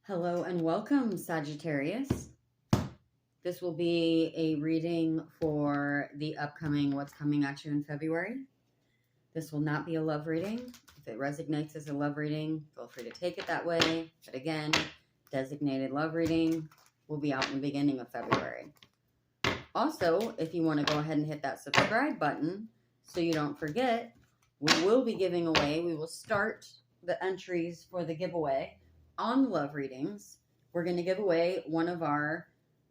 Hello and welcome, Sagittarius. This will be a reading for the upcoming what's coming at you in February. This will not be a love reading. If it resonates as a love reading, feel free to take it that way. But again, designated love reading will be out in the beginning of February. Also, if you want to go ahead and hit that subscribe button so you don't forget, we will be giving away, we will start the entries for the giveaway on love readings. We're going to give away one of our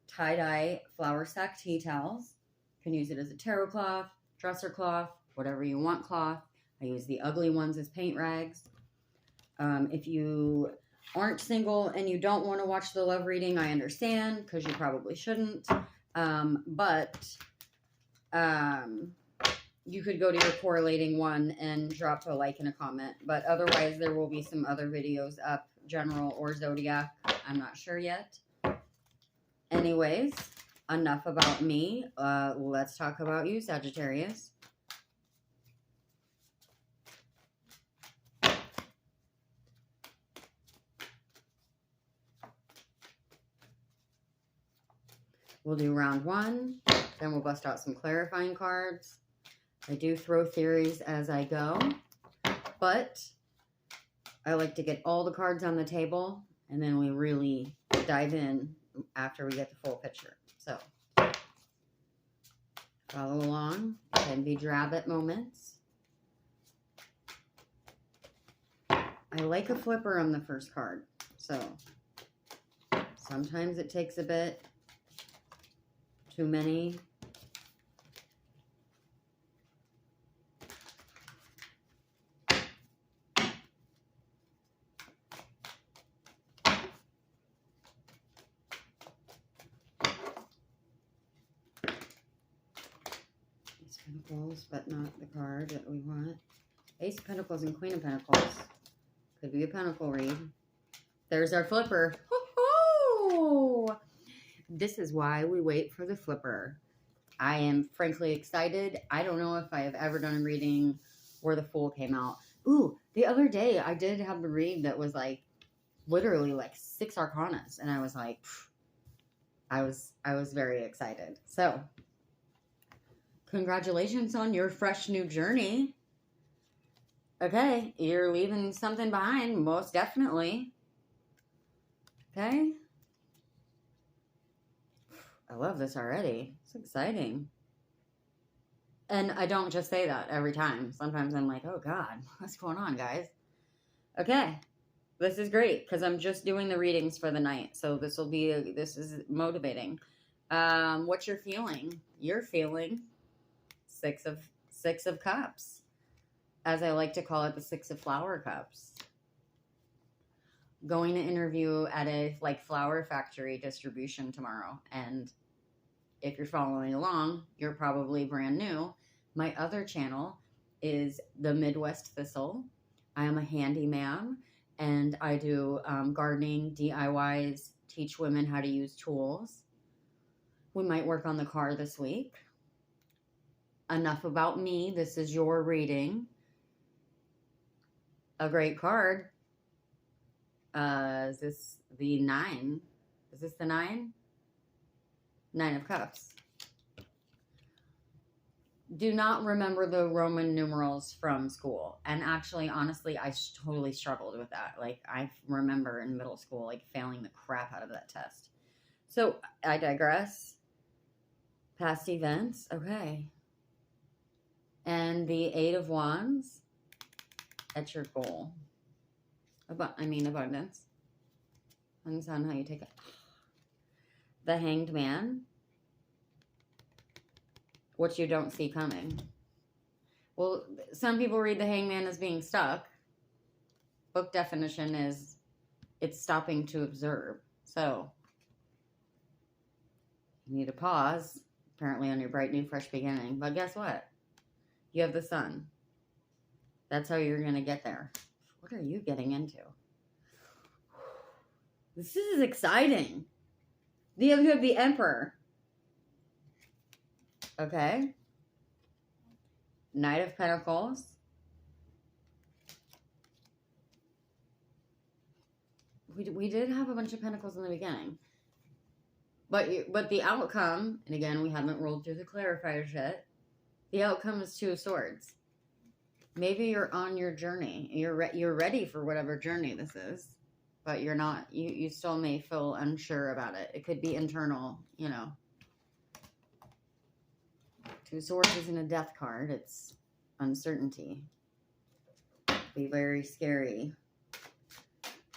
tie-dye flower sack tea towels. You can use it as a tarot cloth, dresser cloth, whatever you want cloth. I use the ugly ones as paint rags. If you aren't single and you don't want to watch the love reading, I understand, because you probably shouldn't. You could go to your correlating one and drop a like and a comment. But otherwise, there will be some other videos up, general or zodiac. I'm not sure yet. Anyways, enough about me. Let's talk about you, Sagittarius. We'll do round one. Then we'll bust out some clarifying cards. I do throw theories as I go, but I like to get all the cards on the table, and then we really dive in after we get the full picture. So, follow along. Can be drab at moments. I like a flipper on the first card, so sometimes it takes a bit. Too many. Pentacles, but not the card that we want. Ace of Pentacles and Queen of Pentacles. Could be a pentacle read. There's our flipper. Woo-hoo! This is why we wait for the flipper. I am frankly excited. I don't know if I have ever done a reading where the Fool came out. Ooh, the other day I did have a read that was like literally like 6 arcanas, and I was like, I was very excited. So, congratulations on your fresh new journey. Okay, you're leaving something behind, most definitely. Okay. I love this already. It's exciting. And I don't just say that every time. Sometimes I'm like, oh God, what's going on, guys? Okay. This is great because I'm just doing the readings for the night. So this is motivating. What you're feeling? You're feeling Six of Cups, as I like to call it, the Six of Flower Cups. Going to interview at a flower factory distribution tomorrow, and if you're following along, you're probably brand new. My other channel is the Midwest Thistle. I am a handyman, and I do gardening, DIYs, teach women how to use tools. We might work on the car this week. Enough about me. This is your reading. A great card. Is this the 9? Is this the 9? 9 of Cups. Do not remember the Roman numerals from school. And actually, honestly, I totally struggled with that. Like, I remember in middle school, like, failing the crap out of that test. So, I digress. Past events. Okay. And the 8 of Wands, that's your goal. Abundance. Depends on how you take it. The Hanged Man, what you don't see coming. Well, some people read the Hanged Man as being stuck. Book definition is it's stopping to observe. So, you need to pause, apparently on your bright new fresh beginning. But guess what? You have the Sun. That's how you're going to get there. What are you getting into? This is exciting. You have the Emperor. Okay. Knight of Pentacles. We did have a bunch of pentacles in the beginning. But the outcome, and again, we haven't rolled through the clarifiers yet. The outcome is Two of Swords. Maybe you're on your journey. You're ready for whatever journey this is, but you're not. You still may feel unsure about it. It could be internal, you know. Two of Swords isn't a death card. It's uncertainty. Be very scary.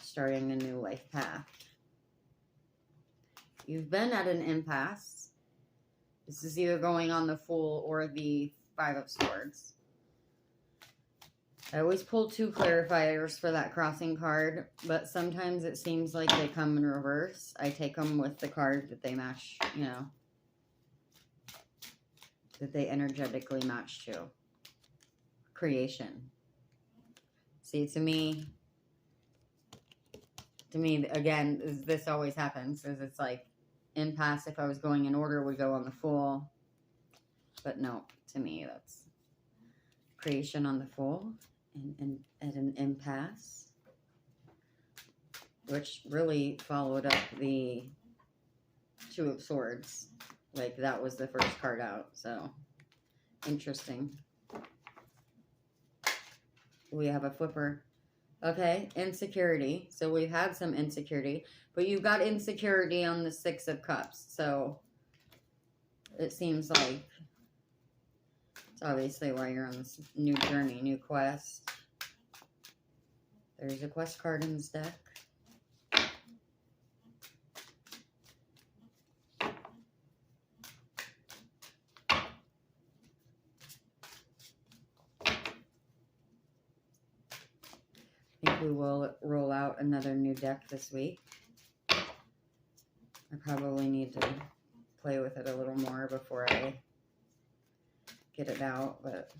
Starting a new life path. You've been at an impasse. This is either going on the Fool or the Five of Swords. I always pull 2 clarifiers for that crossing card, but sometimes it seems like they come in reverse. I take them with the card that they match, you know, that they energetically match to. Creation. See, to me, again, this always happens, is it's like impasse. If I was going in order, would go on the Fool. But no, to me, that's creation on the Fool and at an impasse, which really followed up the Two of Swords. Like, that was the first card out. So, interesting. We have a flipper. Okay, insecurity. So we've had some insecurity, but you've got insecurity on the Six of Cups. So it seems like it's obviously why you're on this new journey, new quest. There's a quest card in this deck. I think we will roll out another new deck this week. I probably need to play with it a little more before I get it out, but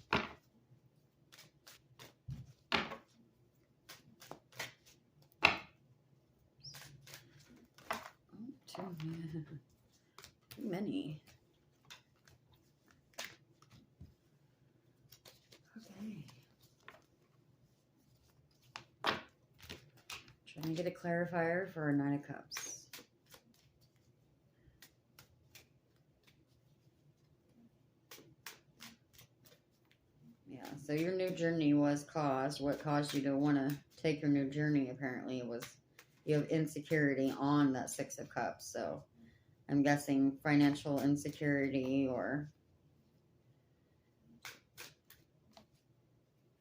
too many. Okay. Trying to get a clarifier for our Nine of Cups. Yeah, so your new journey was caused. What caused you to want to take your new journey, apparently, was you have insecurity on that Six of Cups. So I'm guessing financial insecurity or,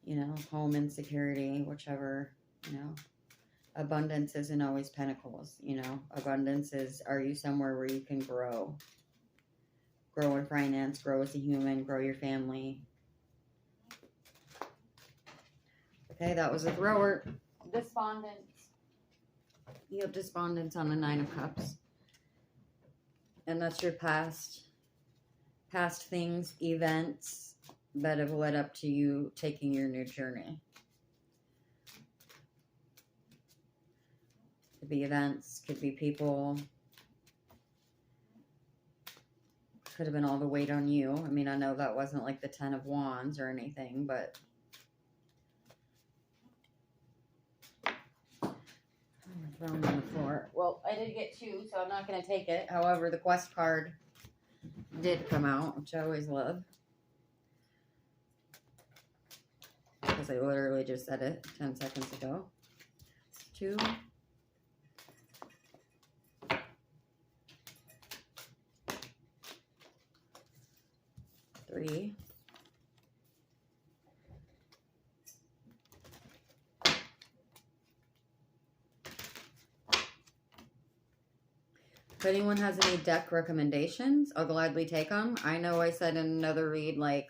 you know, home insecurity, whichever, you know. Abundance isn't always pentacles, you know. Abundance is, are you somewhere where you can grow? Grow in finance, grow as a human, grow your family. Okay, that was a thrower. Despondence. You have despondence on the Nine of Cups. And that's your past things, events that have led up to you taking your new journey. Could be events, could be people. Could have been all the weight on you. I mean, I know that wasn't like the 10 of Wands or anything, but thrown on the floor. Well, I did get 2, so I'm not going to take it. However, the quest card did come out, which I always love. Because I literally just said it 10 seconds ago. 2. 3. If anyone has any deck recommendations, I'll gladly take them. I know I said in another read, like,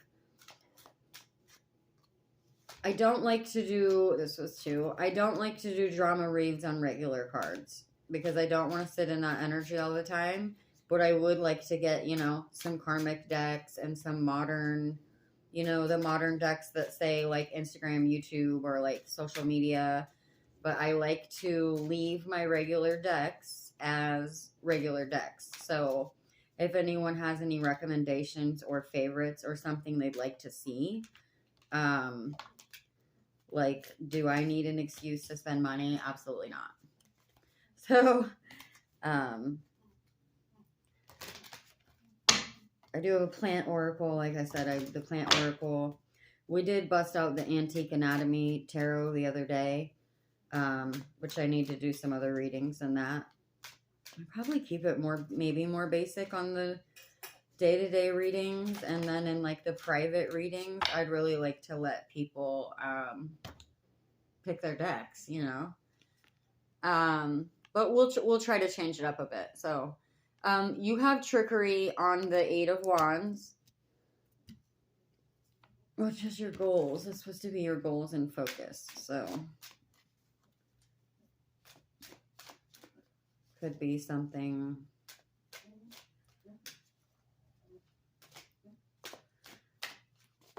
I don't like to do, this was 2, I don't like to do drama reads on regular cards because I don't want to sit in that energy all the time. But I would like to get, you know, some karmic decks and some modern, you know, the modern decks that say like Instagram, YouTube, or like social media. But I like to leave my regular decks as regular decks. So if anyone has any recommendations or favorites or something they'd like to see, like, do I need an excuse to spend money? Absolutely not. So, I do have a plant oracle. Like I said, the plant oracle. We did bust out the Antique Anatomy Tarot the other day, which I need to do some other readings in that. I'll probably keep it maybe more basic on the day-to-day readings, and then in like the private readings, I'd really like to let people pick their decks, you know. But we'll try to change it up a bit. So, you have trickery on the Eight of Wands, which is your goals. It's supposed to be your goals and focus. So, could be something.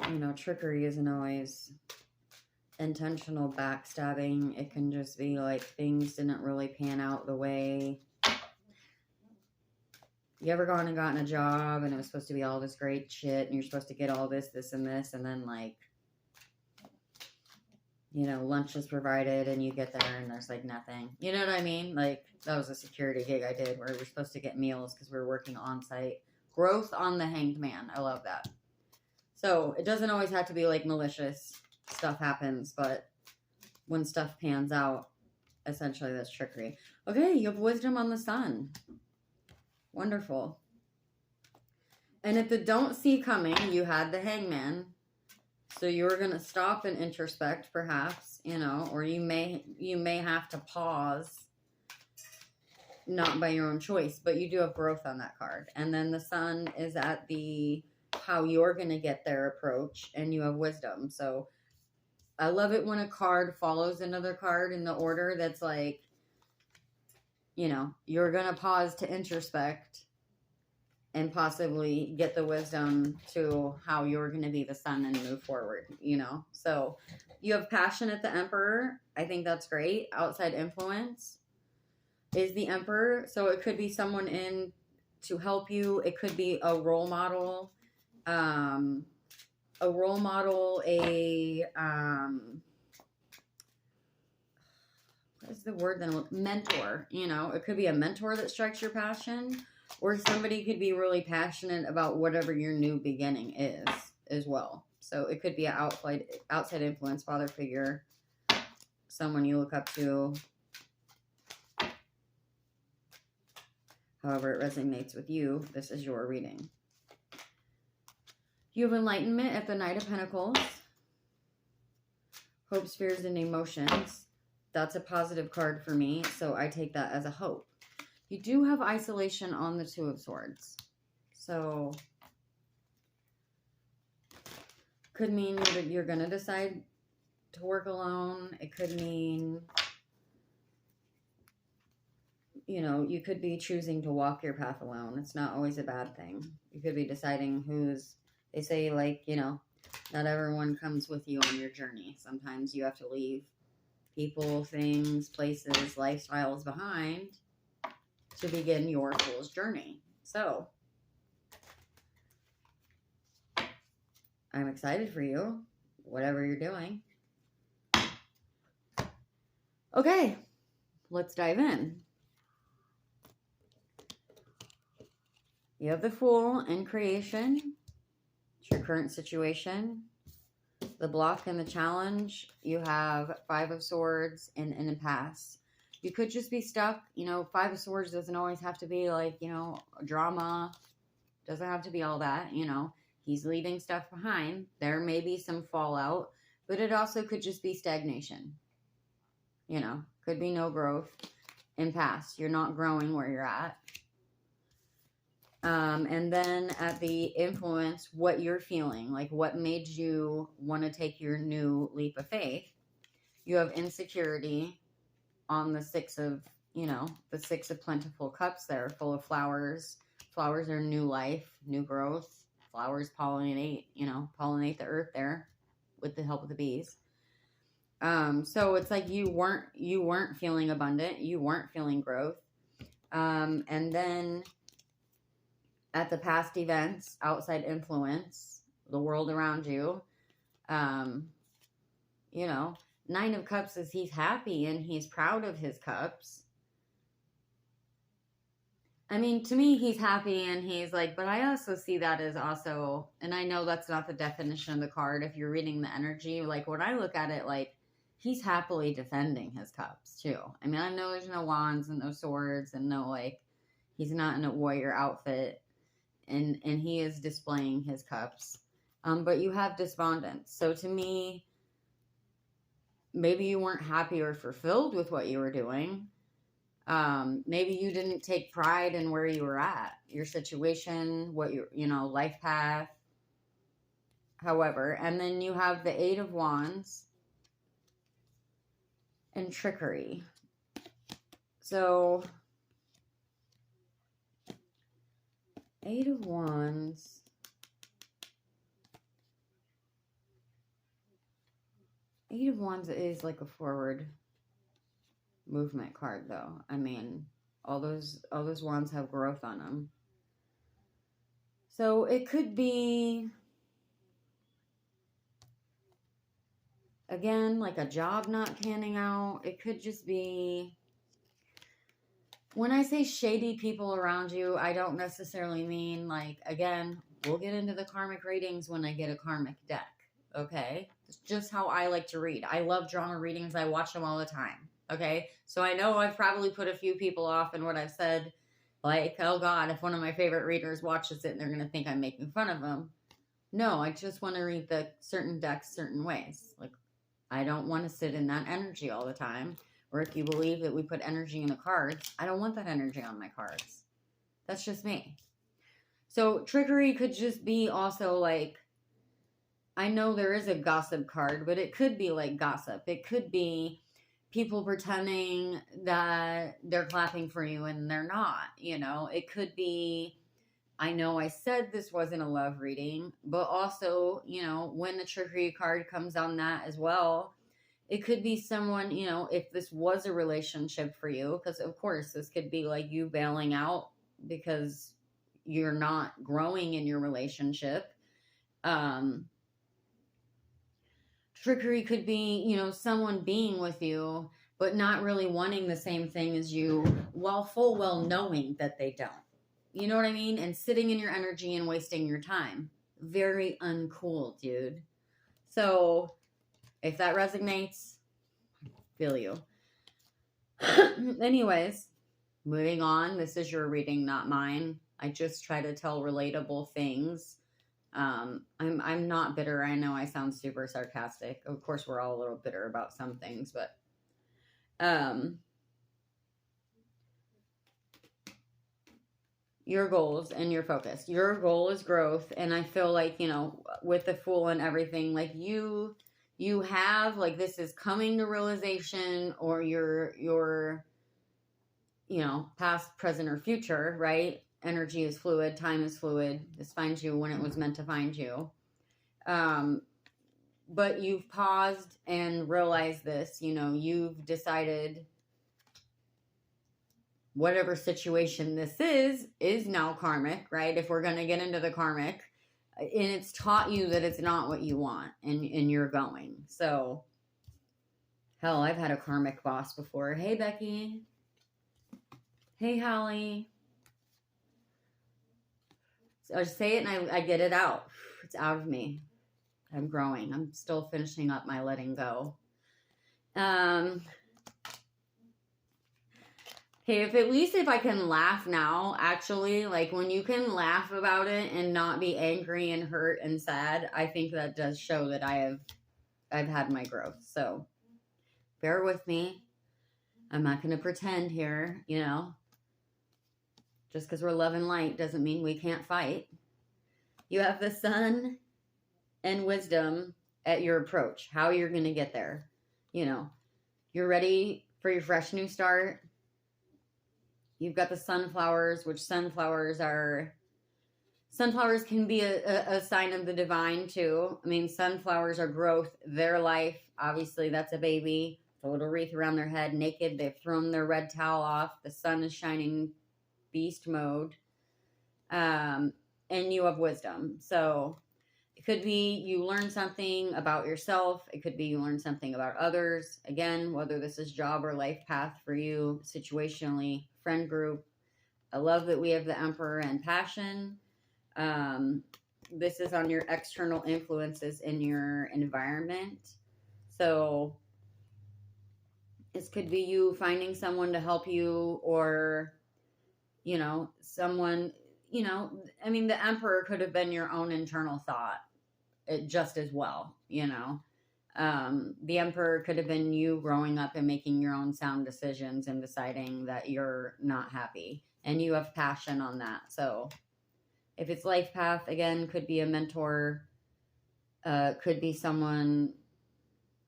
You know, trickery isn't always intentional backstabbing. It can just be like things didn't really pan out the way. You ever gone and gotten a job and it was supposed to be all this great shit and you're supposed to get all this, and then like, you know, lunch is provided and you get there and there's like nothing. You know what I mean? Like, that was a security gig I did where we were supposed to get meals because we were working on site. Growth on the Hanged Man. I love that. So it doesn't always have to be like malicious stuff happens, but when stuff pans out, essentially that's trickery. Okay, you have wisdom on the Sun. Wonderful. And if the don't see coming, you had the Hangman. So you were going to stop and introspect, perhaps, you know, or you may have to pause, not by your own choice, but you do have growth on that card. And then the Sun is at the how you're going to get there approach, and you have wisdom. So I love it when a card follows another card in the order that's like, you know, you're going to pause to introspect and possibly get the wisdom to how you're going to be the Sun and move forward, you know. So you have passion at the Emperor. I think that's great. Outside influence is the Emperor. So it could be someone in to help you. It could be a role model. What is the word then? Mentor, you know, it could be a mentor that strikes your passion, or somebody could be really passionate about whatever your new beginning is as well. So it could be an outside influence, father figure, someone you look up to, however it resonates with you. This is your reading. You have enlightenment at the Knight of Pentacles. Hopes, fears, and emotions. That's a positive card for me, so I take that as a hope. You do have isolation on the Two of Swords. So, could mean that you're going to decide to work alone. It could mean, you know, you could be choosing to walk your path alone. It's not always a bad thing. You could be deciding they say, like, you know, not everyone comes with you on your journey. Sometimes you have to leave people, things, places, lifestyles behind to begin your fool's journey. So, I'm excited for you, whatever you're doing. Okay, let's dive in. You have the Fool in creation. It's your current situation. The block and the challenge, you have Five of Swords and an impasse. You could just be stuck. You know, Five of Swords doesn't always have to be like, you know, drama. Doesn't have to be all that, you know. He's leaving stuff behind. There may be some fallout, but it also could just be stagnation. You know, could be no growth. Impasse. You're not growing where you're at. And then at the influence, what you're feeling, like what made you want to take your new leap of faith. You have insecurity on the Six of Plentiful Cups there, full of flowers. Flowers are new life, new growth. Flowers pollinate the earth there with the help of the bees. So it's like you weren't feeling abundant. You weren't feeling growth. And then at the past events, outside influence, the world around you, you know, Nine of Cups is he's happy and he's proud of his cups. I mean, to me, he's happy and he's like, but I also see that as also, and I know that's not the definition of the card. If you're reading the energy, like when I look at it, like he's happily defending his cups too. I mean, I know there's no wands and no swords and no like, he's not in a warrior outfit and he is displaying his cups. But you have despondence. So to me, maybe you weren't happy or fulfilled with what you were doing. Maybe you didn't take pride in where you were at, your situation, what your, life path, however. And then you have the Eight of Wands and trickery. So, Eight of Wands. Eight of Wands is like a forward movement card, though. I mean, all those wands have growth on them. So it could be, again, like a job not panning out. It could just be, when I say shady people around you, I don't necessarily mean like, again, we'll get into the karmic readings when I get a karmic deck. Okay? It's just how I like to read. I love drama readings. I watch them all the time. Okay? So I know I've probably put a few people off in what I've said. Like, oh God, if one of my favorite readers watches it, they're going to think I'm making fun of them. No, I just want to read the certain decks certain ways. Like, I don't want to sit in that energy all the time. Or if you believe that we put energy in the cards, I don't want that energy on my cards. That's just me. So trickery could just be also like, I know there is a gossip card, but it could be like gossip. It could be people pretending that they're clapping for you and they're not, It could be, I know I said this wasn't a love reading, but also, when the trickery card comes on that as well, it could be someone, if this was a relationship for you, because of course this could be like you bailing out because you're not growing in your relationship. Trickery could be, someone being with you, but not really wanting the same thing as you, while full well knowing that they don't. You know what I mean? And sitting in your energy and wasting your time. Very uncool, dude. So, if that resonates, I feel you. Anyways, moving on. This is your reading, not mine. I just try to tell relatable things. I'm not bitter. I know I sound super sarcastic. Of course, we're all a little bitter about some things, but your goals and your focus. Your goal is growth, and I feel like, with the Fool and everything, like you have, like, this is coming to realization, or your past, present, or future, right? Energy is fluid. Time is fluid. This finds you when it was meant to find you. But you've paused and realized this, you've decided whatever situation this is now karmic, right? If we're going to get into the karmic, and it's taught you that it's not what you want, and you're going. So, hell, I've had a karmic boss before. Hey, Becky. Hey, Holly. So I just say it and I get it out. It's out of me. I'm growing. I'm still finishing up my letting go. Okay, if I can laugh now, actually, like when you can laugh about it and not be angry and hurt and sad, I think that does show that I've had my growth. So bear with me. I'm not going to pretend here, Just because we're love and light doesn't mean we can't fight. You have the Sun and Wisdom at your approach, how you're going to get there. You're ready for your fresh new start. You've got the sunflowers, which sunflowers can be a sign of the divine too. I mean, sunflowers are growth, their life. Obviously, that's a baby. A little wreath around their head, naked. They've thrown their red towel off. The sun is shining, beast mode. And you have wisdom. So it could be you learn something about yourself. It could be you learn something about others. Again, whether this is job or life path for you, situationally, friend group. I love that we have the Emperor and passion. This is on your external influences in your environment. So this could be you finding someone to help you, or, you know, someone, you know, I mean, the Emperor could have been your own internal thought just as well, you know. The Emperor could have been you growing up and making your own sound decisions and deciding that you're not happy, and you have passion on that. So if it's life path, again, could be a mentor, could be someone,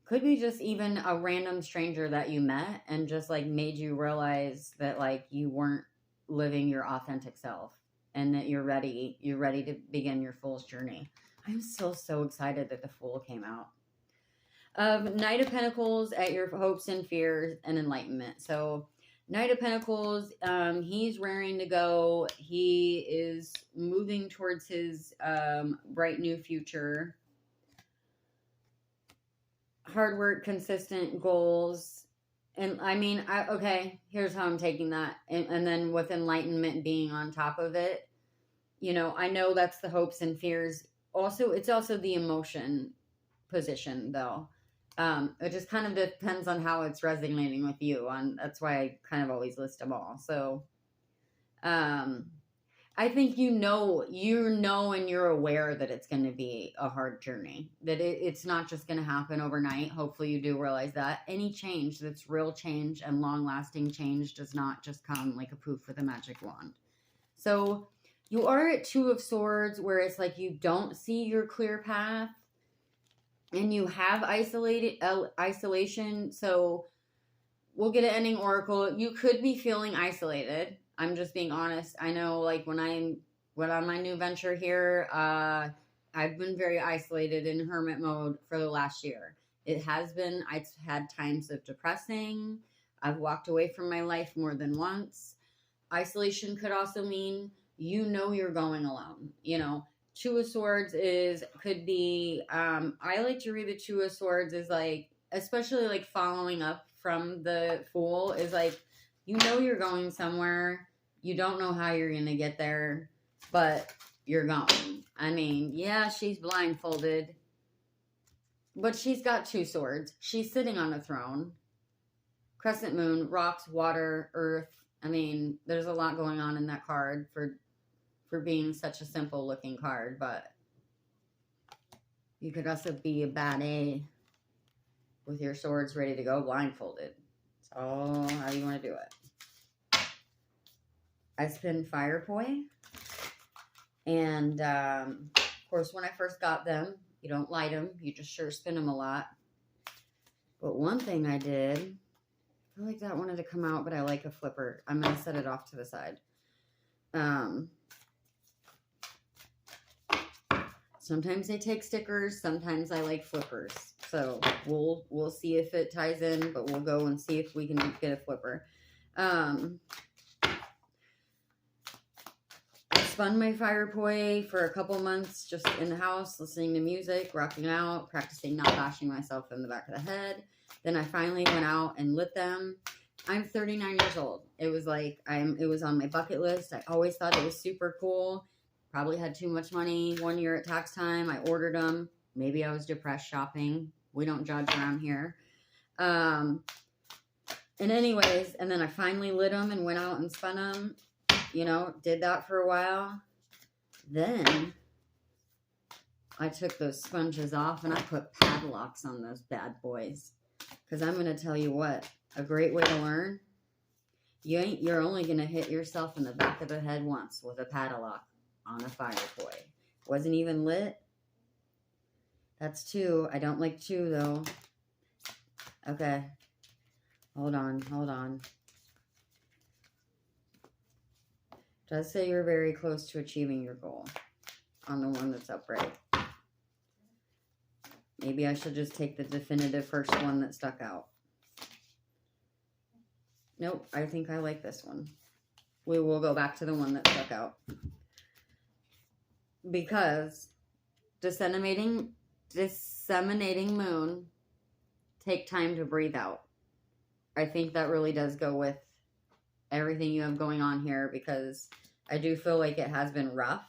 could be just even a random stranger that you met and just like made you realize that like you weren't living your authentic self, and that you're ready to begin your Fool's journey. I'm so excited that the Fool came out. Knight of Pentacles at your hopes and fears and enlightenment. So Knight of Pentacles, he's raring to go. He is moving towards his bright new future. Hard work, consistent goals. And I mean, okay, here's how I'm taking that. And then with enlightenment being on top of it, you know, I know that's the hopes and fears. Also, it's also the emotion position, though. It just kind of depends on how it's resonating with you. That's why I kind of always list them all. So, I think you know, and you're aware that it's going to be a hard journey, that it's not just going to happen overnight. Hopefully you do realize that any change that's real change and long lasting change does not just come like a poof with a magic wand. So you are at Two of Swords, where it's like you don't see your clear path, and you have isolation. So we'll get an ending oracle. You could be feeling isolated. I'm just being honest. I know, like, when I'm on my new venture here, I've been very isolated in hermit mode for the last year. I've had times of depressing. I've walked away from my life more than once. Isolation could also mean, you know, you're going alone. You know, Two of Swords could be, I like to read the Two of Swords is like, especially like following up from the Fool, is like, you know, you're going somewhere. You don't know how you're going to get there, but you're going. I mean, yeah, she's blindfolded, but she's got two swords. She's sitting on a throne. Crescent moon, rocks, water, earth. I mean, there's a lot going on in that card for being such a simple looking card, but you could also be a bad A with your swords ready to go blindfolded. So how you want to do it. I spin Fire Poi, and of course when I first got them, you don't light them, you just sure spin them a lot. But one thing I did, I feel like that wanted to come out, but I like a flipper. I'm going to set it off to the side. Sometimes I take stickers, sometimes I like flippers. So we'll see if it ties in, but we'll go and see if we can get a flipper. I spun my Fire Poi for a couple months just in the house, listening to music, rocking out, practicing not bashing myself in the back of the head. Then I finally went out and lit them. I'm 39 years old. It was like, it was on my bucket list. I always thought it was super cool. Probably had too much money one year at tax time. I ordered them. Maybe I was depressed shopping. We don't judge around here. And anyways, and then I finally lit them and went out and spun them. You know, did that for a while. Then I took those sponges off and I put padlocks on those bad boys. Because I'm going to tell you what, a great way to learn. You're only going to hit yourself in the back of the head once with a padlock on a Fire Poi. Wasn't even lit. That's 2. I don't like 2 though. Okay. Hold on. Does say you're very close to achieving your goal on the one that's upright. Maybe I should just take the definitive first one that stuck out. Nope, I think I like this one. We will go back to the one that stuck out. Because disseminating moon, take time to breathe out. I think that really does go with everything you have going on here, because I do feel like it has been rough,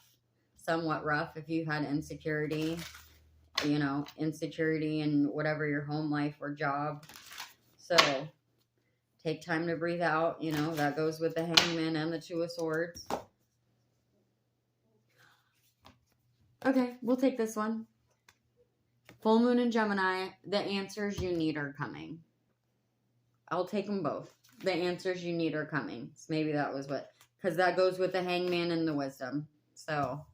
somewhat rough if you had insecurity, you know, insecurity in whatever your home life or job. So take time to breathe out. You know, that goes with the Hangman and the Two of Swords. Okay, we'll take this one. Full moon in Gemini, the answers you need are coming. I'll take them both. The answers you need are coming. So maybe that was what, because that goes with the Hangman and the Wisdom. So,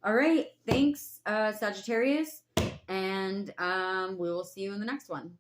all right. Thanks, Sagittarius. And we will see you in the next one.